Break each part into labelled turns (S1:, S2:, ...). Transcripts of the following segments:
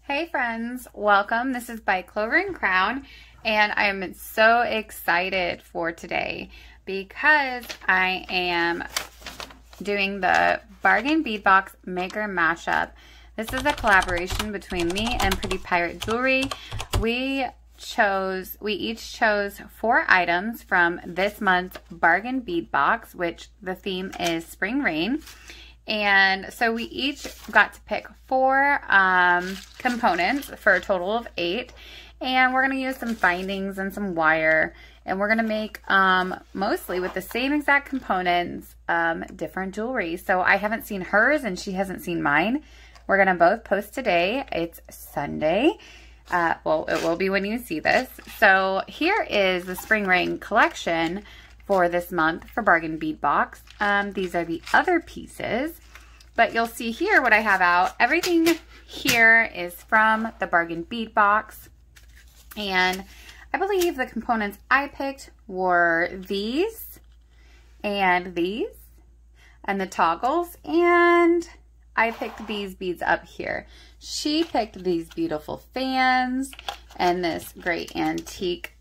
S1: Hey friends, welcome. This is by Clover and Crown, and I'm so excited for today because I am doing the Bargain Bead Box Maker Mashup. This is a collaboration between me and Pretty Pirate Jewelry. We each chose 4 items from this month's Bargain Bead Box, which the theme is Spring Rain. And so we each got to pick 4 components for a total of 8. And we're going to use some findings and some wire. And we're going to make, mostly with the same exact components, different jewelry. So I haven't seen hers and she hasn't seen mine. We're going to both post today. It's Sunday. Well, it will be when you see this. So here is the Spring Rain collection for this month for Bargain Bead Box. These are the other pieces, but you'll see here what I have out. Everything here is from the Bargain Bead Box, and I believe the components I picked were these and these and the toggles, and I picked these beads up here. She picked these beautiful fans and this great antique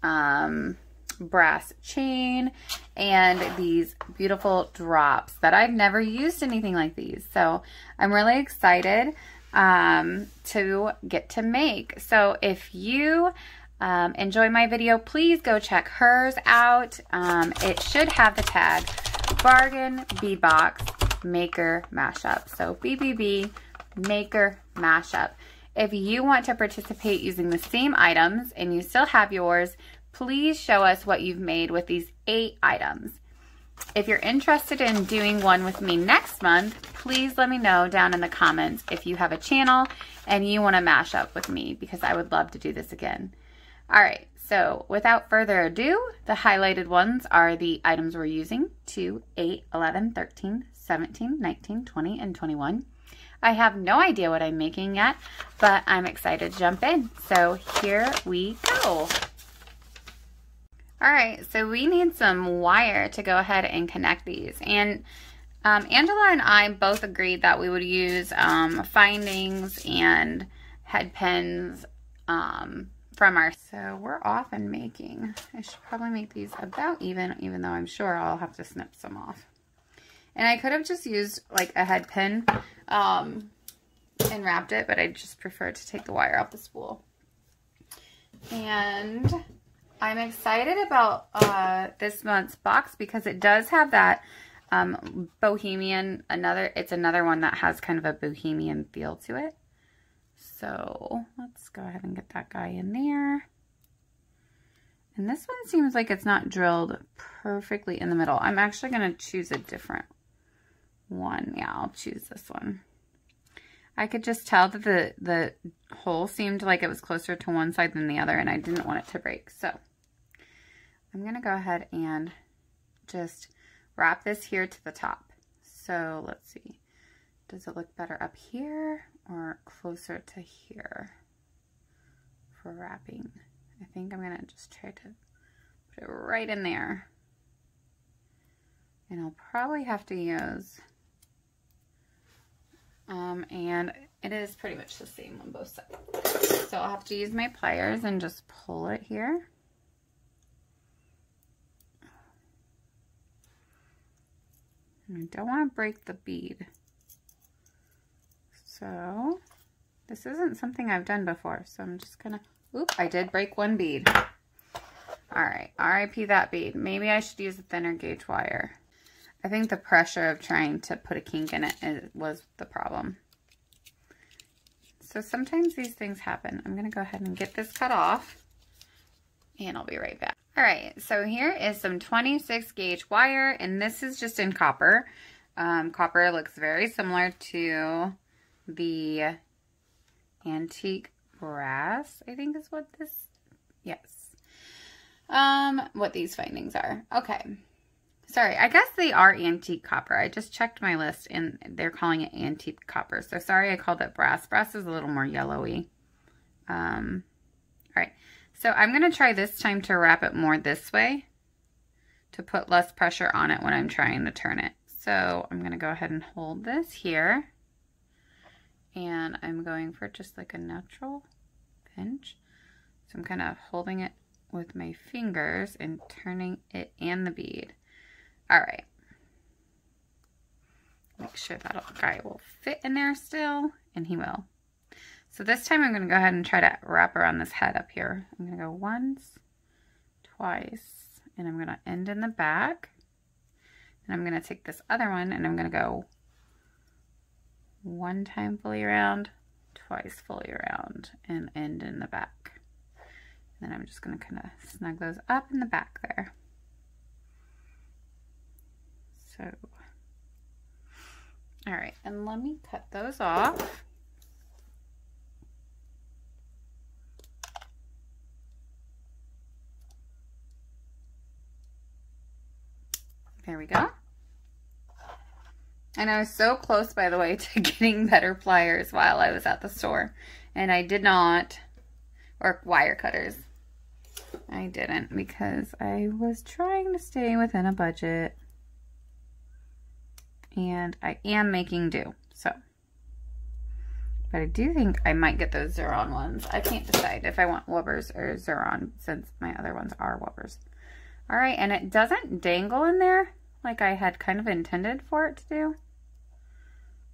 S1: brass chain and these beautiful drops that I've never used anything like these. So I'm really excited to get to make. So if you enjoy my video, please go check hers out. It should have the tag Bargain Bead Box Maker Mashup. So BBB Maker Mashup. If you want to participate using the same items and you still have yours, please show us what you've made with these 8 items. If you're interested in doing one with me next month, please let me know down in the comments if you have a channel and you want to mash up with me, because I would love to do this again. All right, so without further ado, the highlighted ones are the items we're using: 2, 8, 11, 13, 17, 19, 20, and 21. I have no idea what I'm making yet, but I'm excited to jump in. So here we go. All right, so we need some wire to go ahead and connect these. And Angela and I both agreed that we would use findings and head pins from our... So we're off and making. I should probably make these about even though I'm sure I'll have to snip some off. And I could have just used like a head pin and wrapped it, but I just prefer to take the wire off the spool. And I'm excited about this month's box because it does have that bohemian, it's another one that has kind of a bohemian feel to it. So let's go ahead and get that guy in there. And this one seems like it's not drilled perfectly in the middle. I'm actually going to choose a different one. Yeah, I'll choose this one. I could just tell that the hole seemed like it was closer to one side than the other, and I didn't want it to break. So I'm going to go ahead and just wrap this here to the top. So let's see. Does it look better up here or closer to here for wrapping? I think I'm going to just try to put it right in there. And I'll probably have to use, and it is pretty much the same on both sides. So I'll have to use my pliers and just pull it here. And I don't want to break the bead. So this isn't something I've done before. So I'm just gonna, oop, I did break one bead. All right, RIP that bead. Maybe I should use a thinner gauge wire. I think the pressure of trying to put a kink in it was the problem. So sometimes these things happen. I'm gonna go ahead and get this cut off and I'll be right back. All right, so here is some 26 gauge wire, and this is just in copper. Copper looks very similar to the antique brass, I think is what this, yes. What these findings are. Okay. Sorry, I guess they are antique copper. I just checked my list and they're calling it antique copper. So sorry I called it brass. Brass is a little more yellowy. All right. So I'm going to try this time to wrap it more this way to put less pressure on it when I'm trying to turn it. So I'm going to go ahead and hold this here. And I'm going for just like a natural pinch. So I'm kind of holding it with my fingers and turning it and the bead. All right. Make sure that guy will fit in there still, and he will. So this time I'm going to go ahead and try to wrap around this head up here. I'm going to go once, twice, and I'm going to end in the back. And I'm going to take this other one and I'm going to go one time fully around, twice fully around, and end in the back. And then I'm just going to kind of snug those up in the back there. So, all right, and let me cut those off. There we go. And I was so close, by the way, to getting better pliers while I was at the store. And I did not, or wire cutters. I didn't because I was trying to stay within a budget. And I am making do, so. But I do think I might get those Xeron ones. I can't decide if I want Wubbers or Xeron since my other ones are Wubbers. All right, and it doesn't dangle in there like I had kind of intended for it to do.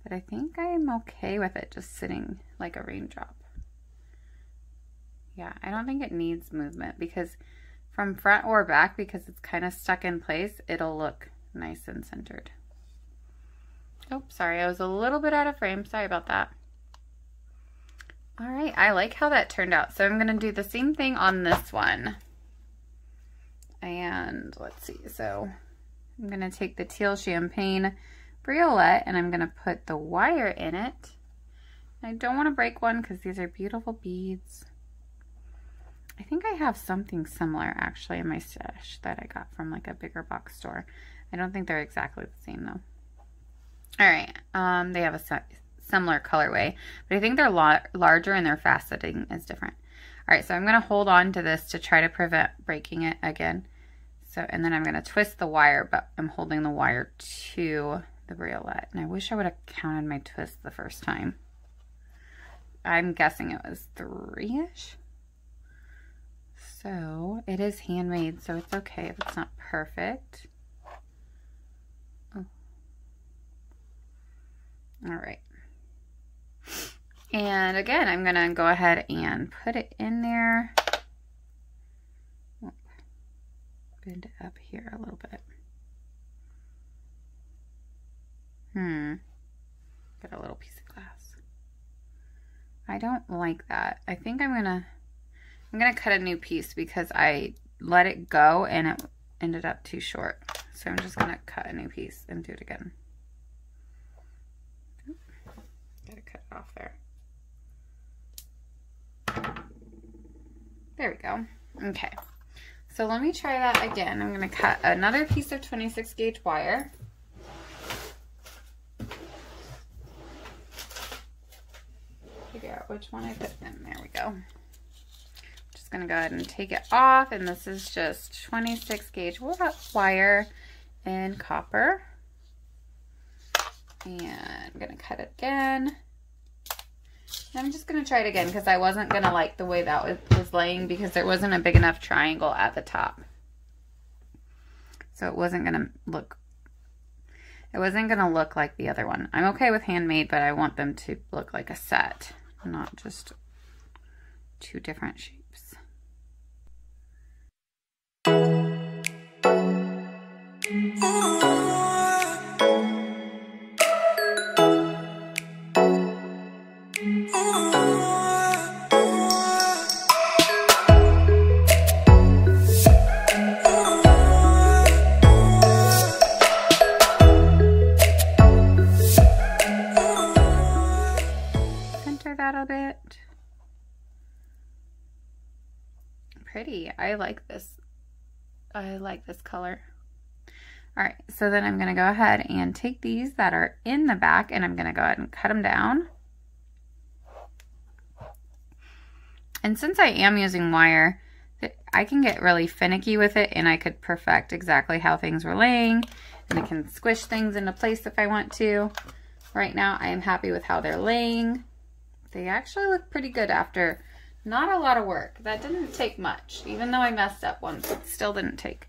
S1: But I think I'm okay with it just sitting like a raindrop. Yeah, I don't think it needs movement because from front or back, because it's kind of stuck in place, it'll look nice and centered. Oh, sorry, I was a little bit out of frame. Sorry about that. All right, I like how that turned out. So I'm going to do the same thing on this one. And let's see, so I'm going to take the teal champagne briolette and I'm going to put the wire in it. I don't want to break one because these are beautiful beads. I think I have something similar actually in my stash that I got from like a bigger box store. I don't think they're exactly the same though. All right, they have a similar colorway, but I think they're larger and their faceting is different. All right, so I'm going to hold on to this to try to prevent breaking it again. So, and then I'm going to twist the wire, but I'm holding the wire to the briolette. And I wish I would have counted my twist the first time. I'm guessing it was 3-ish. So it is handmade, so it's okay if it's not perfect. Oh. All right. And again, I'm going to go ahead and put it in there. Bend it up here a little bit. Get a little piece of glass. I don't like that. I think I'm gonna cut a new piece because I let it go and it ended up too short. So I'm just gonna cut a new piece and do it again. Gotta cut it off there. There we go. Okay. So let me try that again. I'm going to cut another piece of 26 gauge wire. Figure out which one I put in. There we go. Just going to go ahead and take it off. And this is just 26 gauge wire in copper. And I'm going to cut it again. I'm just going to try it again because I wasn't going to like the way that was laying because there wasn't a big enough triangle at the top. So it wasn't going to look like the other one. I'm okay with handmade, but I want them to look like a set, not just two different shapes. Pretty. I like this. I like this color. All right, so then I'm going to go ahead and take these that are in the back and I'm going to go ahead and cut them down. And since I am using wire, I can get really finicky with it and I could perfect exactly how things were laying and I can squish things into place if I want to. Right now, I am happy with how they're laying. They actually look pretty good after not a lot of work. That didn't take much. Even though I messed up once, it still didn't take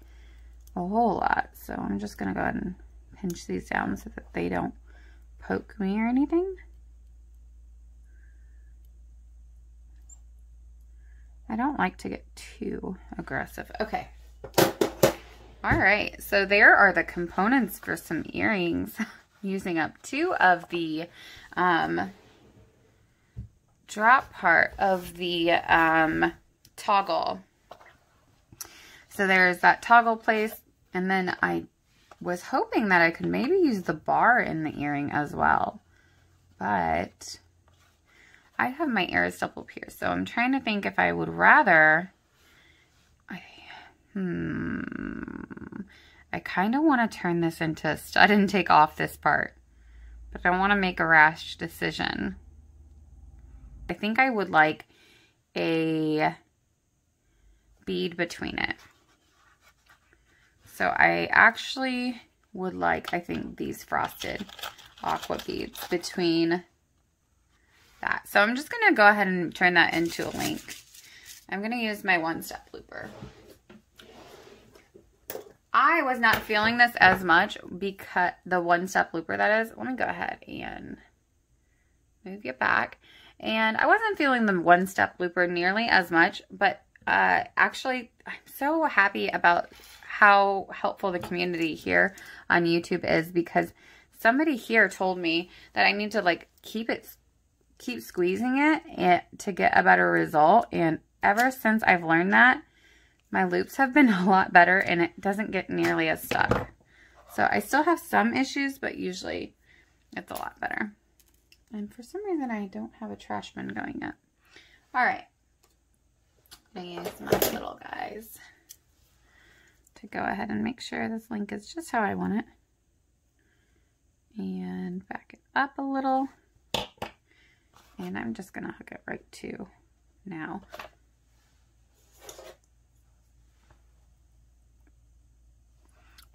S1: a whole lot. So I'm just going to go ahead and pinch these down so that they don't poke me or anything. I don't like to get too aggressive. Okay. All right. So there are the components for some earrings. Using up 2 of the drop part of the toggle. So there's that toggle place, and then I was hoping that I could maybe use the bar in the earring as well, but I have my ears up here, so I'm trying to think if I would rather, I kind of want to turn this into a stud and take off this part, but I want to make a rash decision. I think I would like a bead between it. So I actually would like, I think, these frosted aqua beads between that. So I'm just going to go ahead and turn that into a link. I'm going to use my one-step looper. I was not feeling this as much because the one-step looper, that is. Let me go ahead and move you back. And I wasn't feeling the one-step looper nearly as much, but actually I'm so happy about how helpful the community here on YouTube is, because somebody here told me that I need to like keep squeezing it to get a better result. And ever since I've learned that, my loops have been a lot better and it doesn't get nearly as stuck. So I still have some issues, but usually it's a lot better. And for some reason, I don't have a trash bin going yet. All right. I'm going to use my little guys to go ahead and make sure this link is just how I want it. And back it up a little. And I'm just going to hook it right to now.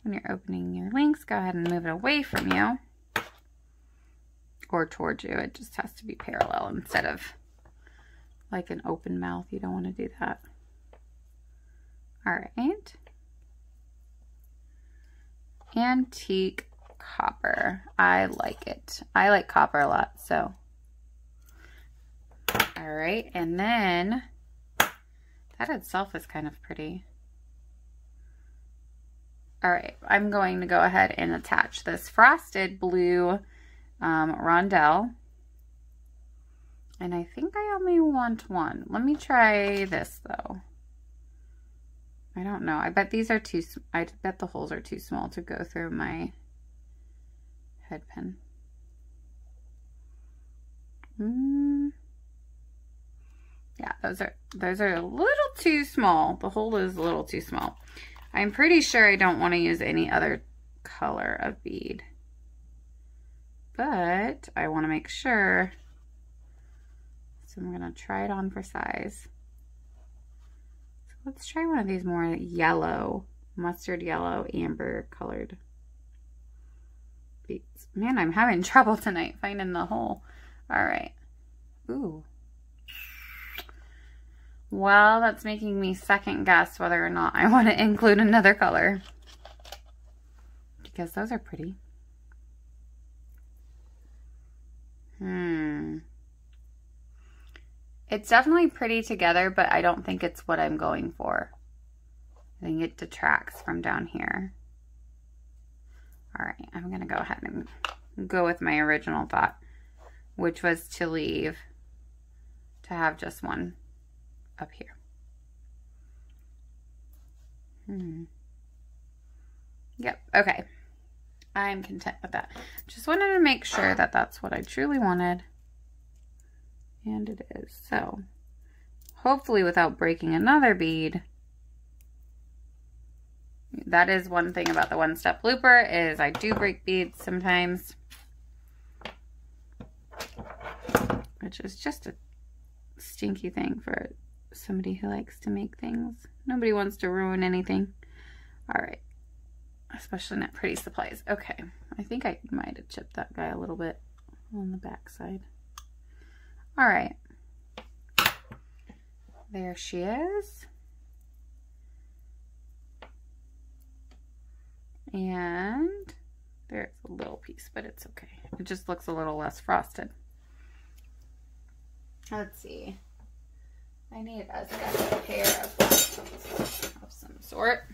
S1: When you're opening your links, go ahead and move it away from you. Or towards you. It just has to be parallel instead of like an open mouth. You don't want to do that. All right. Antique copper. I like it. I like copper a lot, so. All right, and then that itself is kind of pretty. All right, I'm going to go ahead and attach this frosted blue rondelle. And I think I only want one. Let me try this though. I don't know. I bet these are too, I bet the holes are too small to go through my head pin. Yeah, those are a little too small. The hole is a little too small. I'm pretty sure I don't want to use any other color of bead. But I want to make sure. So I'm going to try it on for size. So let's try one of these more yellow, mustard yellow, amber colored beads. Man, I'm having trouble tonight finding the hole. All right. Ooh. Well, that's making me second guess whether or not I want to include another color. Because those are pretty. It's definitely pretty together, but I don't think it's what I'm going for. I think it detracts from down here. All right, I'm going to go ahead and go with my original thought, which was to have just one up here. Yep, okay. I'm content with that. Just wanted to make sure that that's what I truly wanted. And it is. So, hopefully without breaking another bead. That is one thing about the one-step looper, is I do break beads sometimes. Which is just a stinky thing for somebody who likes to make things. Nobody wants to ruin anything. All right. especially not Pretty Supplies. Okay, I think I might have chipped that guy a little bit on the back side. All right, there she is. And there's a little piece, but it's okay. It just looks a little less frosted. Let's see. I need a second pair of some sort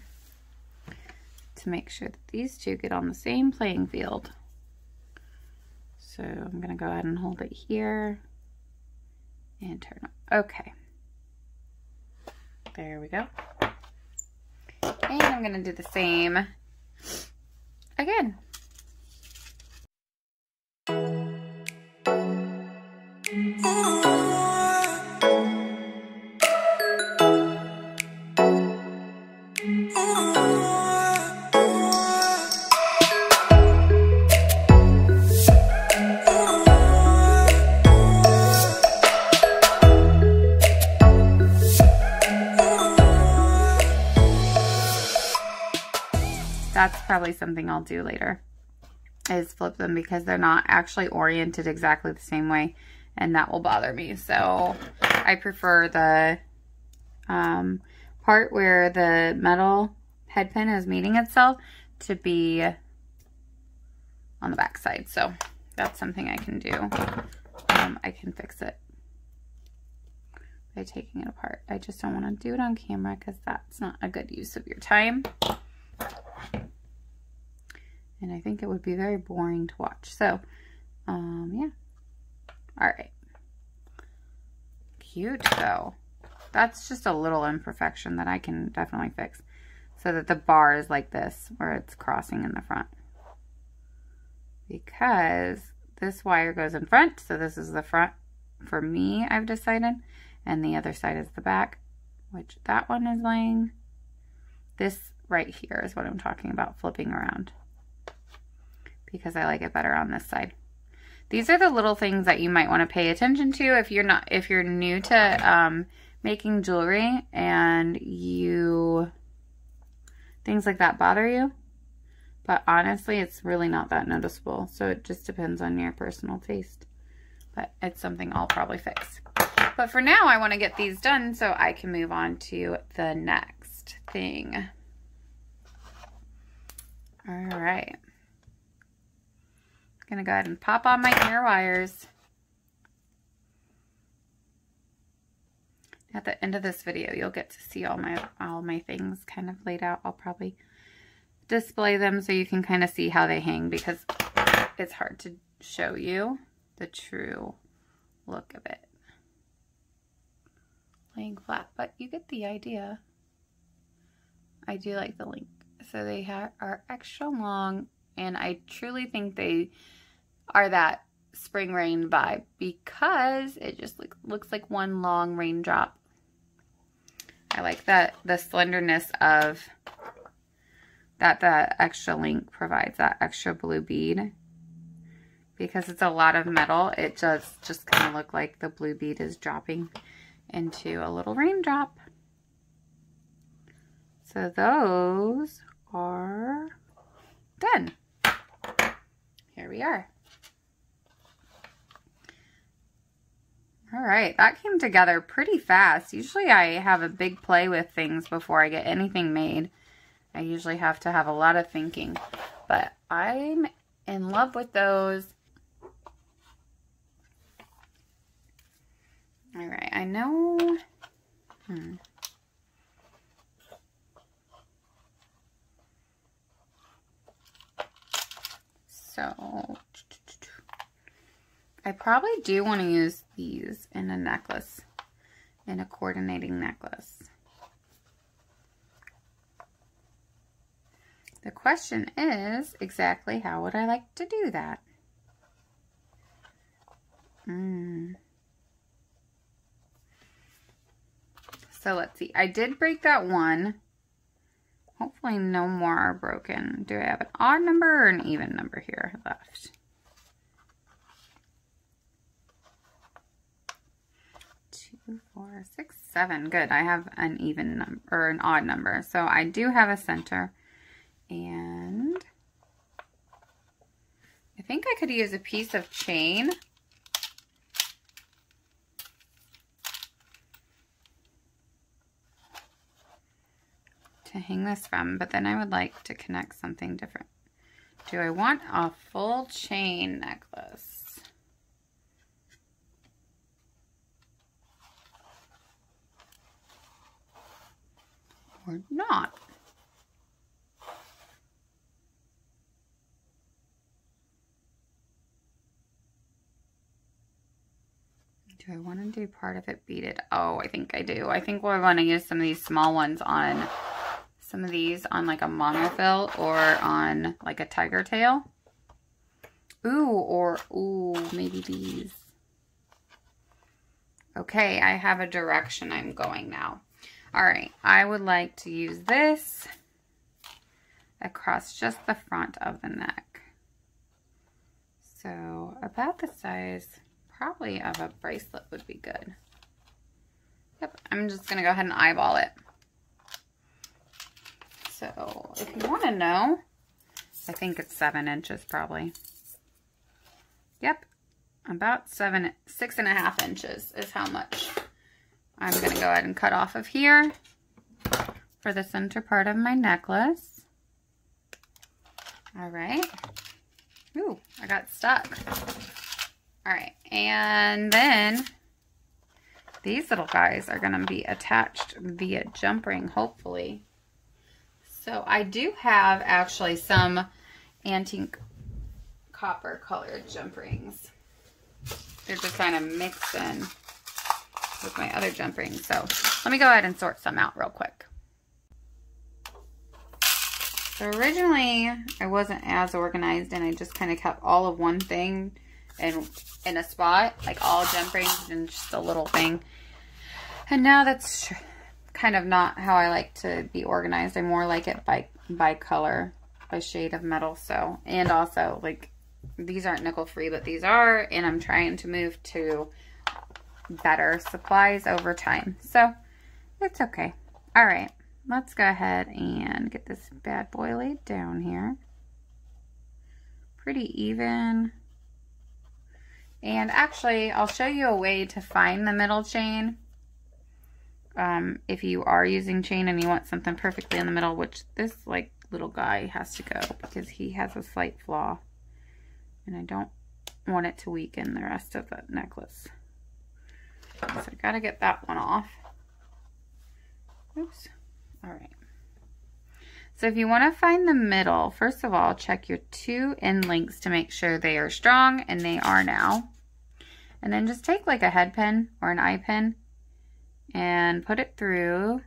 S1: to make sure that these two get on the same playing field. So I'm going to go ahead and hold it here and turn it. Okay. There we go. And I'm going to do the same again. That's probably something I'll do later, is flip them, because they're not actually oriented exactly the same way, and that will bother me. So I prefer the part where the metal head pin is meeting itself to be on the back side. So that's something I can do. I can fix it by taking it apart. I just don't want to do it on camera because that's not a good use of your time. And I think it would be very boring to watch. So, yeah. All right. Cute, though. That's just a little imperfection that I can definitely fix. So that the bar is like this, where it's crossing in the front. Because this wire goes in front, so this is the front for me, I've decided. And the other side is the back, which that one is laying. This right here is what I'm talking about, flipping around, because I like it better on this side. These are the little things that you might want to pay attention to if you're new to making jewelry and things like that bother you. But honestly, it's really not that noticeable. So it just depends on your personal taste. But it's something I'll probably fix. But for now, I want to get these done so I can move on to the next thing. All right. I'm going to go ahead and pop on my inner wires. At the end of this video, you'll get to see all my things kind of laid out. I'll probably display them so you can kind of see how they hang, because it's hard to show you the true look of it laying flat, but you get the idea. I do like the length. So they are extra long, and I truly think they are that spring rain vibe, because it just looks like one long raindrop. I like that the slenderness of that the extra length provides, that extra blue bead. Because it's a lot of metal, it does just kind of look like the blue bead is dropping into a little raindrop. So those are done. Here we are. All right, that came together pretty fast. Usually I have a big play with things before I get anything made. I usually have to have a lot of thinking, but I'm in love with those. All right, I know. So I probably do want to use these in a necklace, in a coordinating necklace. The question is, exactly how would I like to do that? So let's see. I did break that one. Hopefully no more are broken. Do I have an odd number or an even number here left? 2, 4, 6, 7. Good. I have an even number or an odd number. So I do have a center. And think I could use a piece of chain. To hang this from, but then I would like to connect something different. Do I want a full chain necklace? Or not? Do I want to do part of it beaded? Oh, I think I do. I think we're going to use some of these small ones on some of these on like a monofill or on like a tiger tail. Ooh, maybe these. Okay, I have a direction I'm going now. All right, I would like to use this across just the front of the neck. So about the size probably of a bracelet would be good. Yep, I'm just gonna go ahead and eyeball it. So if you want to know, I think it's 7 inches probably. Yep, about 6.5 inches is how much I'm going to go ahead and cut off of here for the center part of my necklace. All right. Ooh, I got stuck. All right, and then these little guys are going to be attached via jump ring, hopefully. So I do have actually some antique copper colored jump rings. They're just kind of mixed in with my other jump rings. So let me go ahead and sort some out real quick. So originally I wasn't as organized and I just kind of kept all of one thing in a spot, like all jump rings and just a little thing. And now that's kind of not how I like to be organized. I more like it by color, by shade of metal. So, and also like these aren't nickel free, but these are, and I'm trying to move to better supplies over time. So it's okay. All right, let's go ahead and get this bad boy laid down here. Pretty even. And actually, I'll show you a way to find the middle chain. If you are using chain and you want something perfectly in the middle, which this like little guy has to go because he has a slight flaw and I don't want it to weaken the rest of the necklace. So I gotta get that one off. Oops. All right. So if you want to find the middle, first of all, check your 2 end links to make sure they are strong, and they are now. And then just take like a head pin or an eye pin and put it through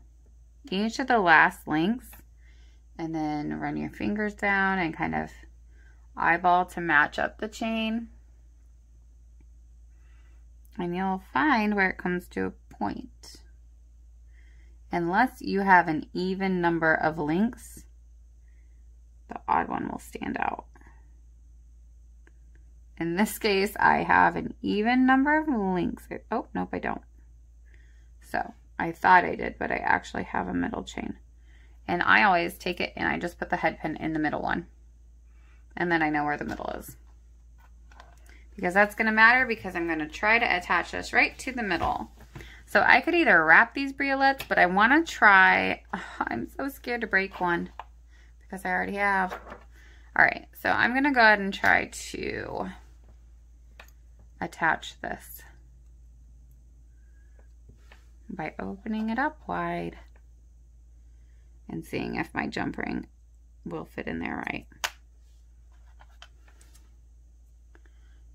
S1: each of the last links, and then run your fingers down and kind of eyeball to match up the chain. And you'll find where it comes to a point. Unless you have an even number of links, the odd one will stand out. In this case, I have an even number of links. Oh, nope, I don't. So I thought I did, but I actually have a middle chain. And I always take it and I just put the head pin in the middle one. And then I know where the middle is. Because that's going to matter, because I'm going to try to attach this right to the middle. So I could either wrap these briolets, but I want to try, I'm so scared to break one because I already have. All right, so I'm going to go ahead and try to attach this by opening it up wide and seeing if my jump ring will fit in there right.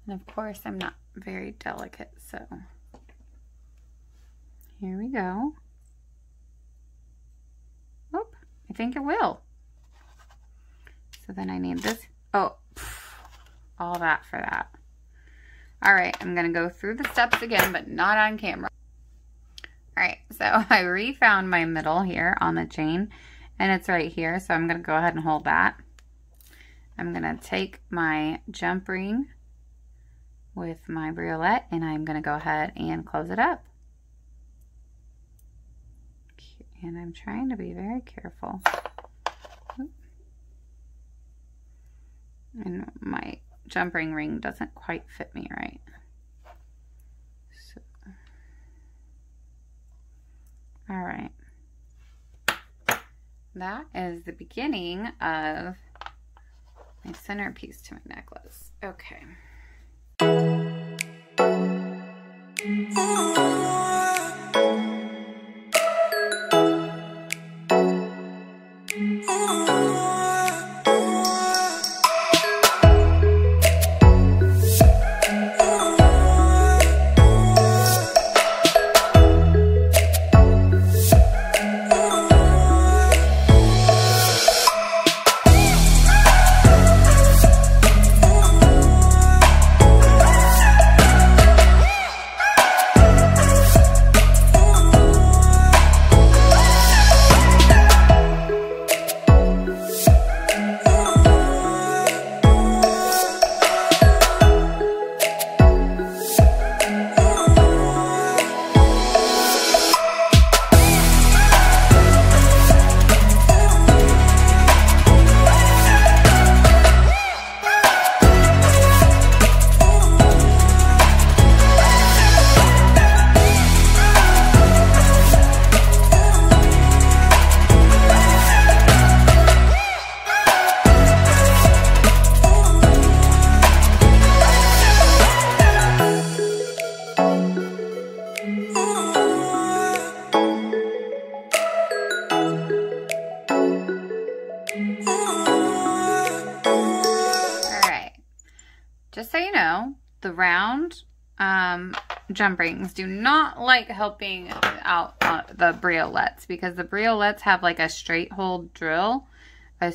S1: And of course, I'm not very delicate, so here we go. Oop, I think it will. So then I need this. Oh, all that for that. All right, I'm gonna go through the steps again, but not on camera. All right, so I refound my middle here on the chain, and it's right here, so I'm gonna go ahead and hold that. I'm gonna take my jump ring with my briolet, and I'm gonna go ahead and close it up. And I'm trying to be very careful. And my jump ring doesn't quite fit me right. So, all right. That is the beginning of my centerpiece to my necklace. Okay. Just so you know, the round jump rings do not like helping out the briolettes, because the briolettes have like a straight hole drill, a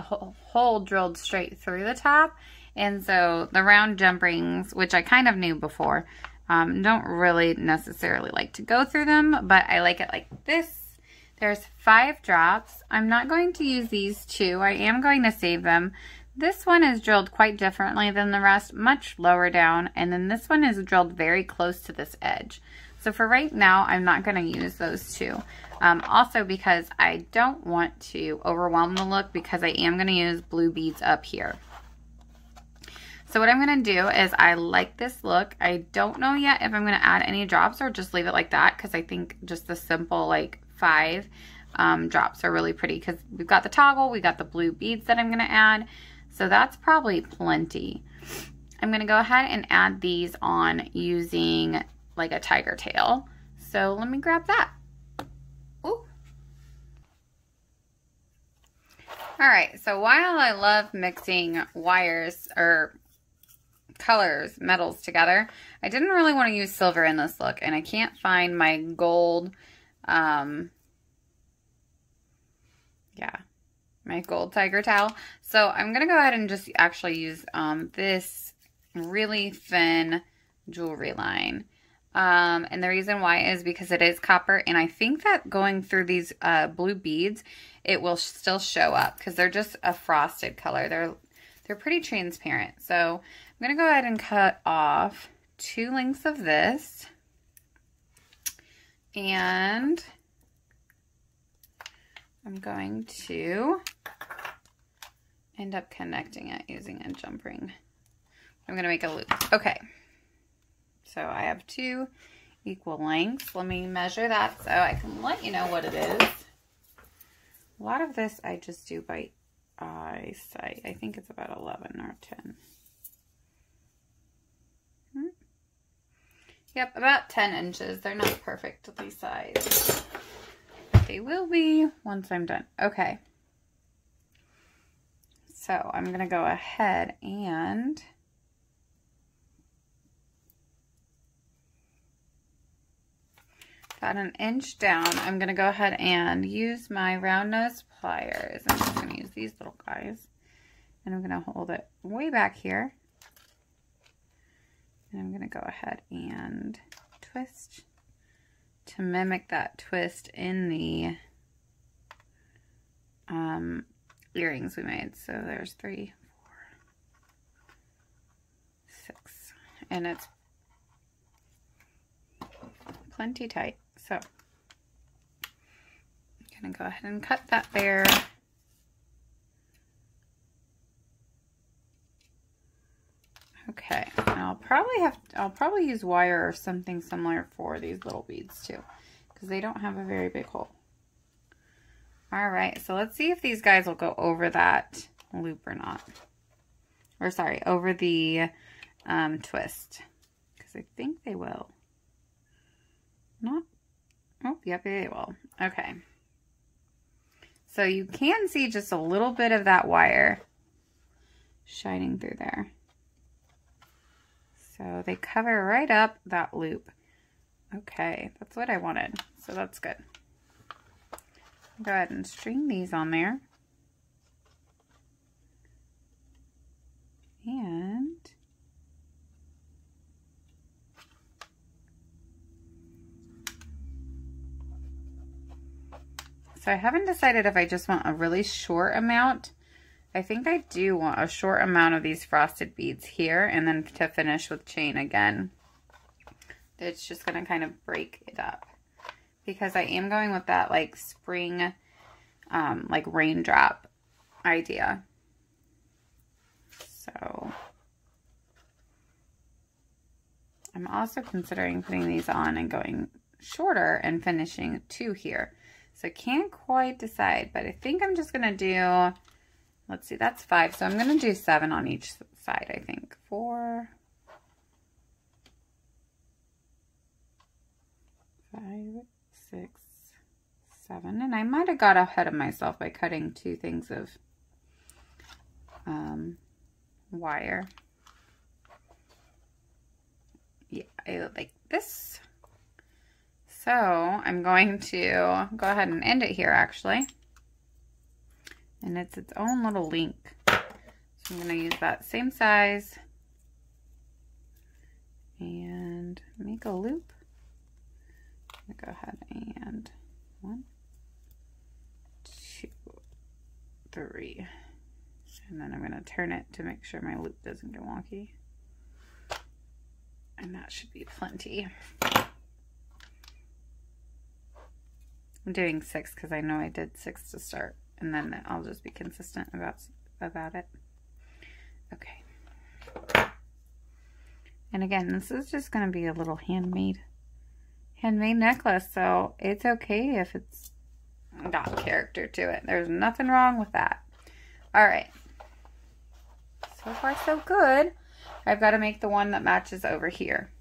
S1: hole drilled straight through the top. And so the round jump rings, which I kind of knew before, don't really necessarily like to go through them, but I like it like this. There's 5 drops. I'm not going to use these 2. I am going to save them. This one is drilled quite differently than the rest, much lower down, and then this one is drilled very close to this edge. So for right now, I'm not going to use those 2. Also because I don't want to overwhelm the look, because I am going to use blue beads up here. So what I'm going to do is, I like this look. I don't know yet if I'm going to add any drops or just leave it like that, because I think just the simple like 5 drops are really pretty, because we've got the toggle, we got the blue beads that I'm going to add. So that's probably plenty. I'm going to go ahead and add these on using like a tiger tail. So let me grab that. Ooh. All right, so while I love mixing wires or colors, metals together, I didn't really want to use silver in this look, and I can't find my gold, my gold tiger towel. So I'm going to go ahead and just actually use this really thin jewelry line. And the reason why is because it is copper, and I think that going through these blue beads, it will still show up, because they're just a frosted color. They're pretty transparent. So I'm going to go ahead and cut off 2 lengths of this, and I'm going to end up connecting it using a jump ring. I'm going to make a loop. Okay. So I have 2 equal lengths. Let me measure that so I can let you know what it is. A lot of this I just do by eyesight. I think it's about 11 or 10. Yep, about 10 inches. They're not perfectly sized. They will be once I'm done. Okay. So I'm going to go ahead and about 1 inch down, I'm going to go ahead and use my round nose pliers. I'm just going to use these little guys, and I'm going to hold it way back here. And I'm going to go ahead and twist to mimic that twist in the earrings we made. So there's 3, 4, 6, and it's plenty tight. So I'm going to go ahead and cut that there. Okay, and I'll probably use wire or something similar for these little beads too, because they don't have a very big hole. All right, so let's see if these guys will go over that loop or not. Or sorry, over the twist, because I think they will. Not, oh, yep, they will. Okay. So you can see just a little bit of that wire shining through there. So they cover right up that loop. Okay, that's what I wanted. So that's good. Go ahead and string these on there. And so I haven't decided if I just want a really short amount. I think I do want a short amount of these frosted beads here, and then to finish with chain again. It's just going to kind of break it up, because I am going with that like spring, like raindrop idea. So I'm also considering putting these on and going shorter and finishing 2 here. So I can't quite decide, but I think I'm just going to do, let's see, that's 5. So I'm going to do 7 on each side, I think. 4, 5, 6, 7. And I might have got ahead of myself by cutting 2 things of wire. Yeah, I like this. So I'm going to go ahead and end it here, actually. And it's its own little link. So I'm going to use that same size and make a loop. I'm going to go ahead and 1, 2, 3. And then I'm going to turn it to make sure my loop doesn't get wonky. And that should be plenty. I'm doing 6 because I know I did 6 to start, and then I'll just be consistent about it. Okay. And again, this is just going to be a little handmade necklace, so it's okay if it's got character to it. There's nothing wrong with that. All right. So far, so good. I've got to make the one that matches over here.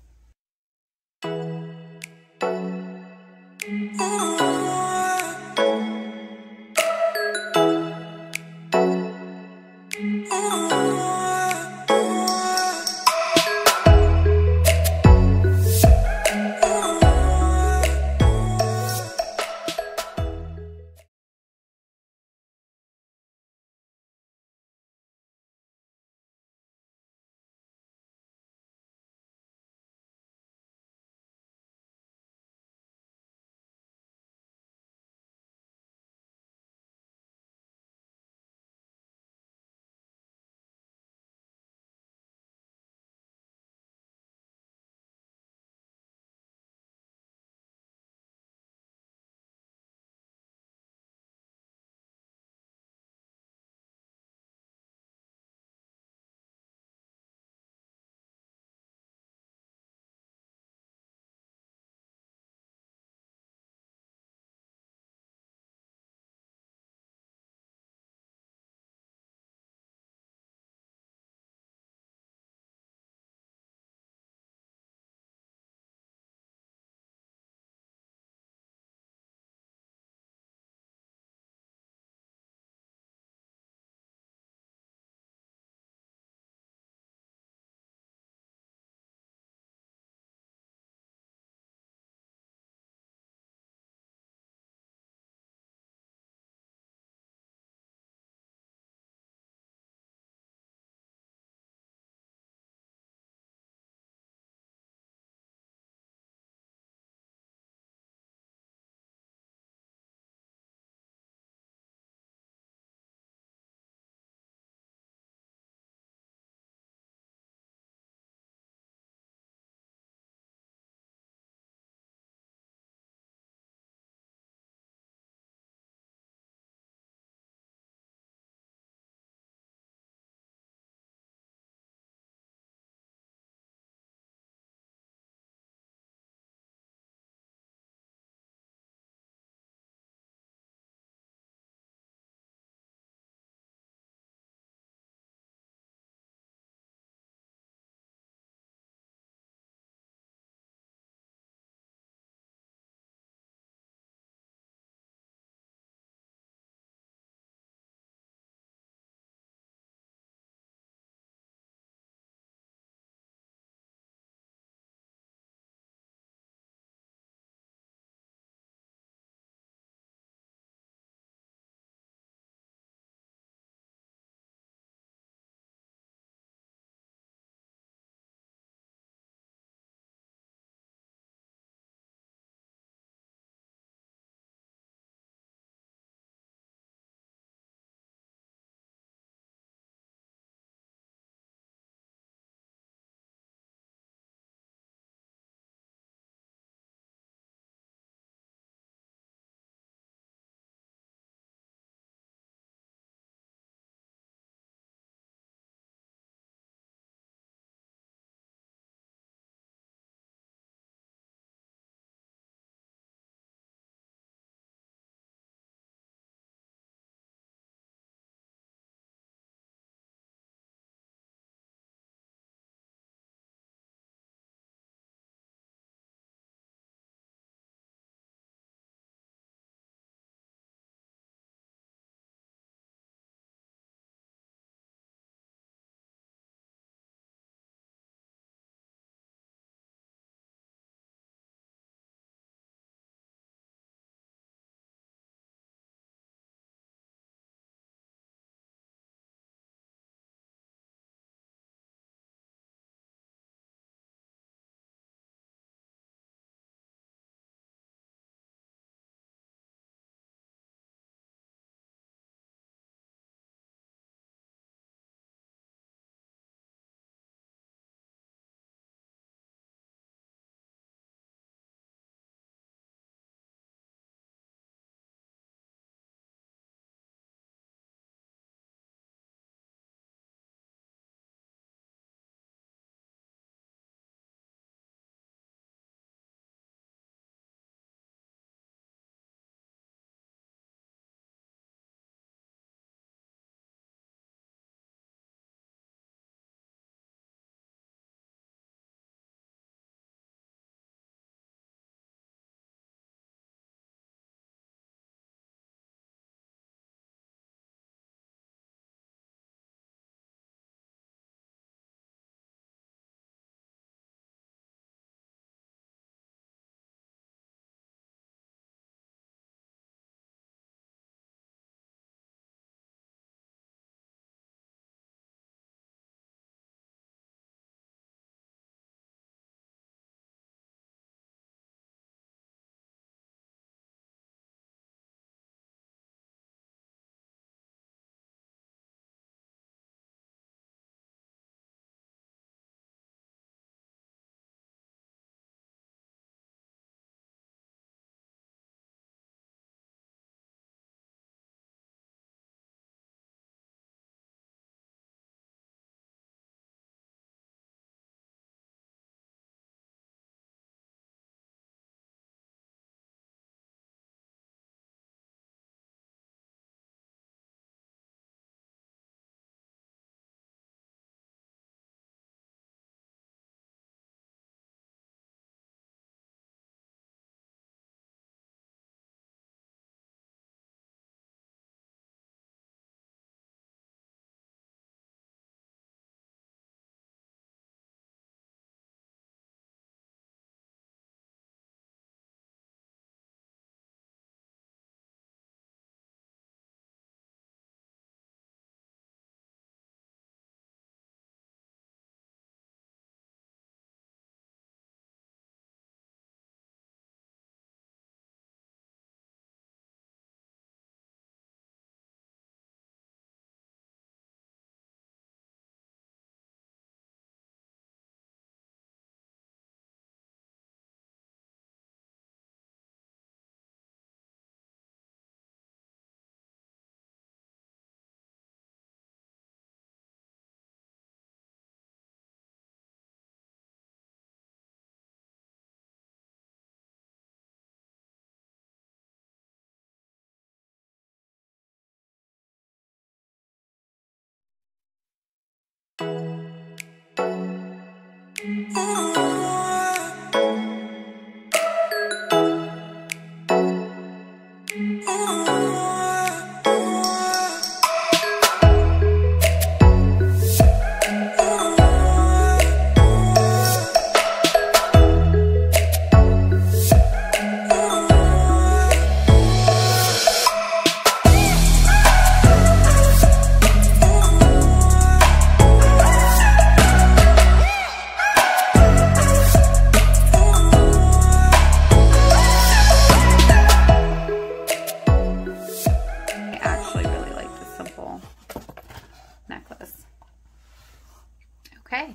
S1: Okay,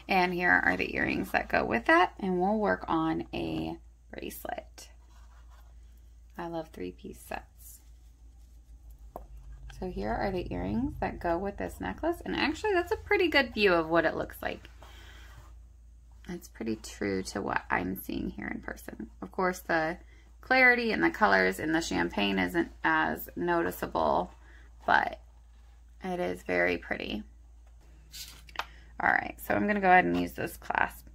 S1: and here are the earrings that go with that, and we'll work on a bracelet. I love 3-piece sets. So here are the earrings that go with this necklace, and actually that's a pretty good view of what it looks like. It's pretty true to what I'm seeing here in person. Of course, the clarity and the colors in the champagne isn't as noticeable, but it is very pretty. All right, so I'm gonna go ahead and use this clasp,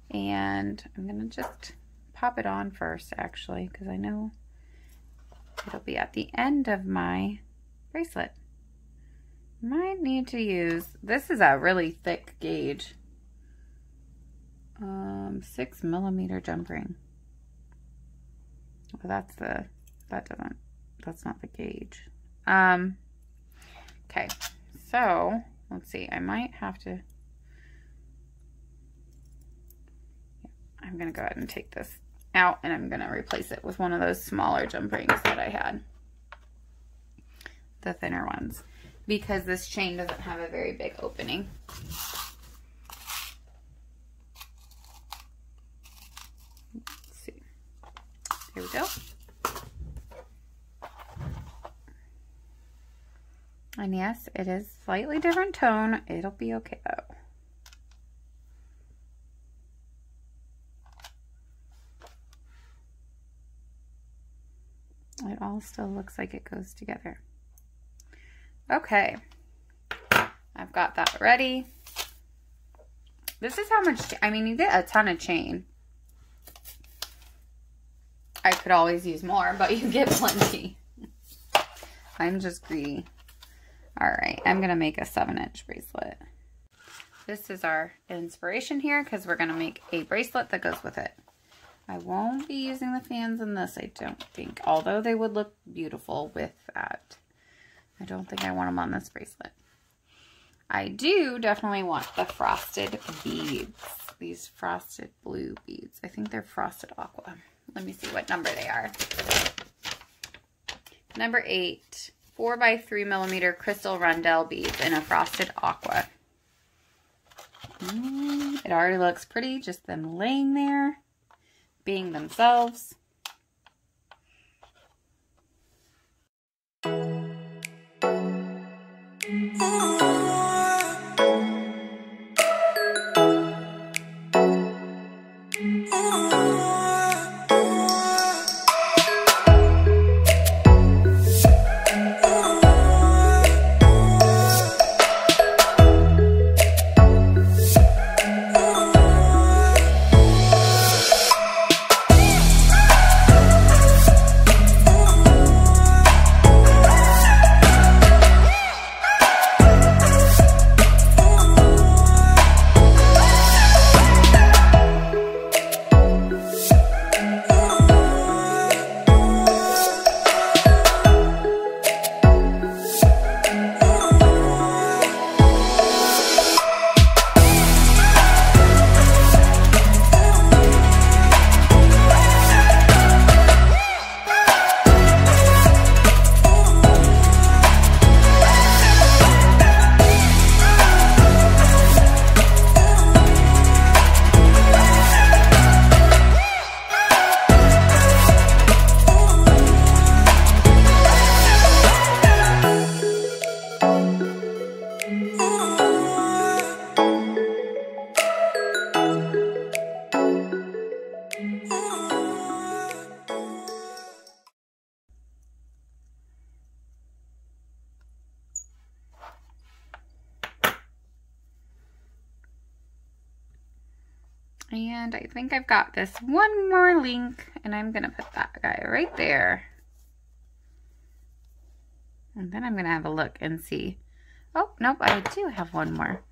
S1: and I'm gonna just pop it on first, actually, because I know it'll be at the end of my bracelet. Might need to use, this is a really thick gauge, 6mm jump ring. Well, that's not the gauge. Okay, so let's see, I might have to, I'm gonna go ahead and take this out, and I'm gonna replace it with one of those smaller jump rings that I had, the thinner ones, because this chain doesn't have a very big opening. Let's see, here we go. And yes, it is slightly different tone. It'll be okay though. It all still looks like it goes together. Okay, I've got that ready. This is how much, I mean, you get a ton of chain. I could always use more, but you get plenty. I'm just greedy. All right, I'm gonna make a 7-inch bracelet. This is our inspiration here, because we're gonna make a bracelet that goes with it. I won't be using the fans in this, I don't think, although they would look beautiful with that. I don't think I want them on this bracelet. I do definitely want the frosted beads, these frosted blue beads. I think they're frosted aqua. Let me see what number they are. Number 8, 4x3mm crystal rondelle beads in a frosted aqua. It already looks pretty, just them laying there, being themselves. And I think I've got this one more link, and I'm gonna put that guy right there. And then I'm gonna have a look and see. Oh, nope, I do have one more.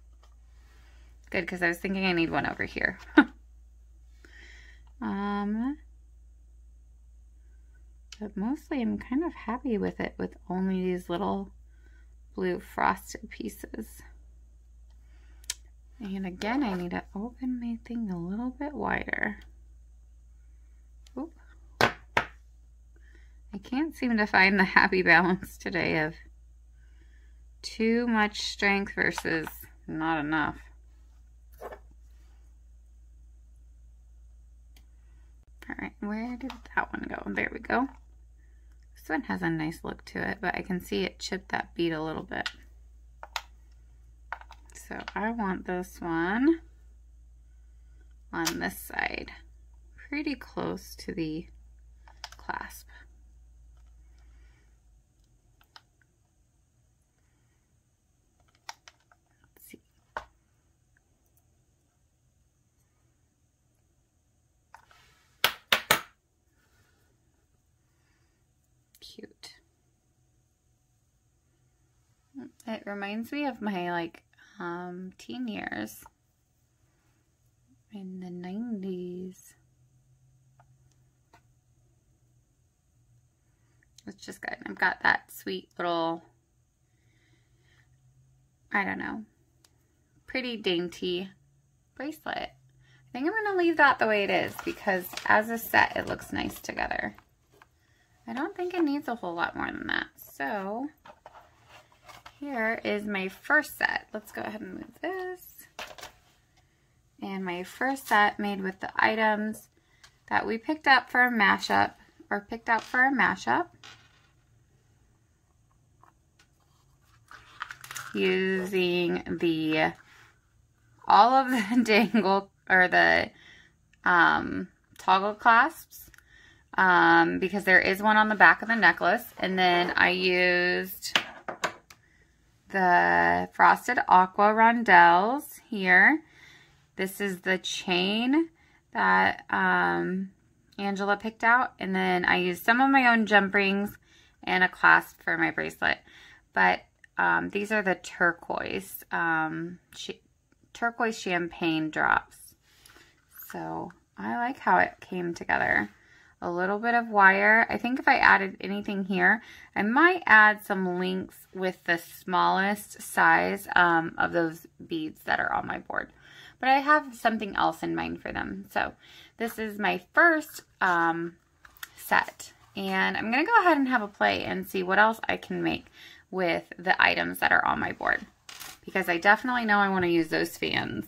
S1: Good, because I was thinking I need one over here. But mostly I'm kind of happy with it with only these little blue frosted pieces. And again, I need to open my thing a little bit wider. Oop. I can't seem to find the happy balance today of too much strength versus not enough. All right, where did that one go? There we go. This one has a nice look to it, but I can see it chipped that bead a little bit. So I want this one on this side, pretty close to the clasp. Let's see. Cute. It reminds me of my teen years in the 90s. It's just good. I've got that sweet little, I don't know, pretty dainty bracelet. I think I'm going to leave that the way it is because as a set it looks nice together. I don't think it needs a whole lot more than that. So here is my first set. Let's go ahead and move this. And my first set made with the items that we picked up for a mashup, or picked out for a mashup. Using all of the dangle, or the toggle clasps, because there is one on the back of the necklace. And then I used the frosted aqua rondelles here. This is the chain that Angela picked out, and then I used some of my own jump rings and a clasp for my bracelet. But these are the turquoise turquoise champagne drops. So I like how it came together. A little bit of wire. I think if I added anything here, I might add some links with the smallest size of those beads that are on my board. But I have something else in mind for them. So this is my first set. And I'm going to go ahead and have a play and see what else I can make with the items that are on my board. Because I definitely know I want to use those fans.